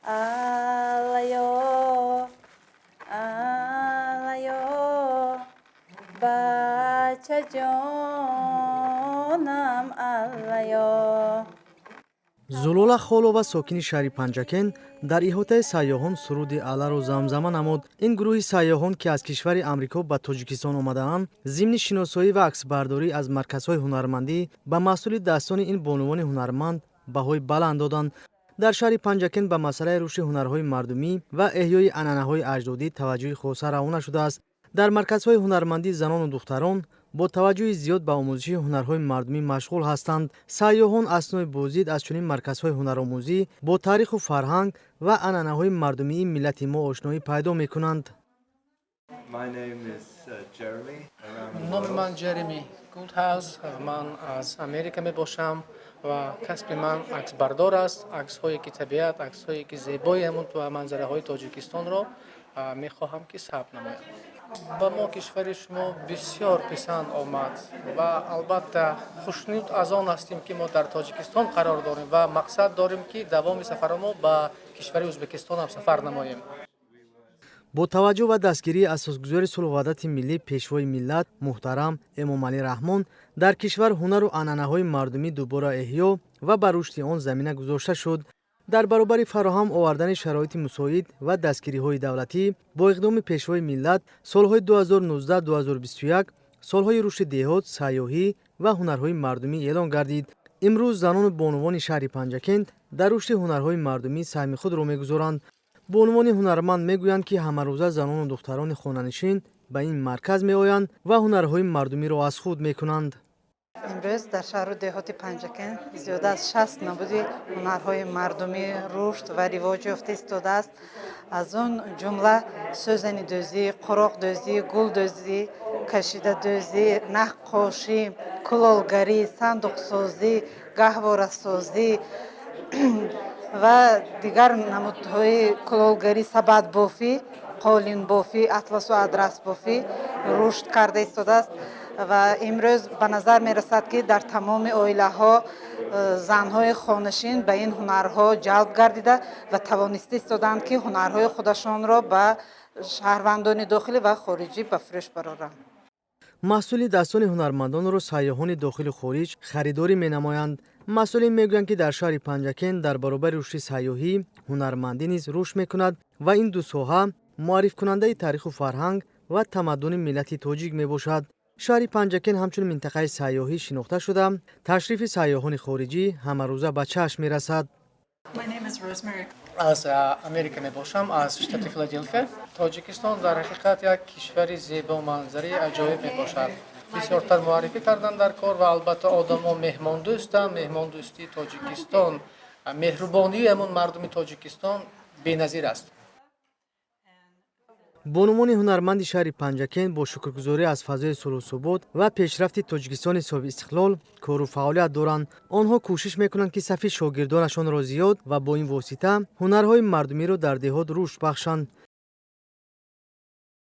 Alayo, alayo, bacha jonam alayo. зулула холова сокини шаҳри панҷакен дар иҳотаи сайёҳон суруди аларо замзама намуд. ин гурӯҳи сайёҳон ки аз кишвари амрико ба тоҷикистон омадаанд зимни шиносоӣ ва аксбардорӣ аз марказҳои ҳунармандӣ ба маҳсули дастони ин бонувони ҳунарманд баҳои баланд доданд. дар шаҳри панҷакен ба масъалаи рушди ҳунарҳои мардумӣ ва эҳёи анъанаҳои аҷдодӣ таваҷҷӯҳи хоса равона шудааст. дар марказҳои ҳунармандӣ занону духтарон бо таваҷҷӯҳи зиёд ба омӯзиши ҳунарҳои мардумӣ машғул ҳастанд. сайёҳон аснои бозид аз чунин марказҳои ҳунаромӯзӣ бо таъриху фарҳанг ва анъанаҳои мардумии миллати мо ошноӣ пайдо мекунанд. номи ман Джереми Гулдҳаус. ман аз Америка мебошам ва касби ман аксбардор аст. аксҳое ки табиат, аксҳое ки зебои ҳамун манзараҳои тоҷикистонро мехоҳам ки сабт намоям. ба мо кишвари шумо бисёр писанд омад ва албатта хушнуд аз он ҳастем ки мо дар тоҷикистон қарор дорем ва мақсад дорем ки давоми сафарамо ба кишвари ӯзбекистон ҳам сафар намоем. бо таваҷҷӯҳ ва дастгирии асосгузори сулҳу ваҳдати миллӣ пешвои миллат муҳтарам эмомалӣ раҳмон дар кишвар ҳунару анъанаҳои мардумӣ дубора эҳё ва ба рушди он замина гузошта шуд. дар баробари фароҳам овардани шароити мусоид ва дастгириҳои давлатӣ бо иқдоми пешвои миллат солҳои 2019-2021 солҳои рушди деҳот, сайёҳӣ ва ҳунарҳои мардумӣ эълон гардид. имрӯз занону бонувони шаҳри панҷакент дар рушди ҳунарҳои мардумӣ саҳми худро мегузоранд. бонувони ҳунарманд мегӯянд ки ҳамарӯза занону духтарони хонанишин ба ин марказ меоянд ва ҳунарҳои мардумиро аз худ мекунанд. имрӯз дар шаҳру деҳоти панҷакен зиёда аз 60 намуди ҳунарҳои мардумӣ рушд ва ривоҷ ёфта истодааст. аз он ҷумла сӯзанидӯзӣ, қуроқдӯзӣ, гулдӯзӣ, кашидадӯзӣ, наққошӣ, кулолгарӣ, сандуқсозӣ, гаҳворасозӣ ва дигар намудҳои кулолгарӣ, сабадбофӣ, қолинбофӣ, атласу адрасбофӣ рушд карда истодааст. ва имрӯз ба назар мерасад ки дар тамоми оилаҳо занҳои хонашин ба ин ҳунарҳо ҷалб гардида ва тавониста истодаанд ки ҳунарҳои худашонро ба шаҳрвандони дохилӣ ва хориҷӣ ба фурӯш бароранд. маҳсули дастони ҳунармандонро сайёҳони дохилу хориҷ харидорӣ менамоянд. масъулин мегӯянд ки дар шаҳри панҷакен дар баробари рушди сайёҳӣ ҳунармандӣ низ рушд мекунад ва ин ду соҳа муаррифкунандаи таъриху фарҳанг ва тамаддуни миллати тоҷик мебошад. шаҳри панҷакен ҳамчун минтақаи сайёҳӣ шинохта шуда ташрифи сайёҳони хориҷӣ ҳамарӯза ба чашм мерасад. аз Америка мебошам, аз штати Филаделфия. тоҷикистон дар ҳақиқат як кишвари зебо манзараи аҷоиб мебошад. бисёртар муаррифӣ кардан дар кор ва албатта одамо меҳмондӯстанд. меҳмондӯстии тоҷикистон, меҳрубонии ҳамон мардуми тоҷикистон беназир аст. бонувони ҳунарманди шаҳри панҷакен бо шукргузорӣ аз фазои сулҳусубот ва пешрафти тоҷикистони соҳиби истиқлол кору фаъолият доранд. онҳо кӯшиш мекунанд ки сафи шогирдонашонро зиёд ва бо ин восита ҳунарҳои мардумиро дар деҳот рушд бахшанд.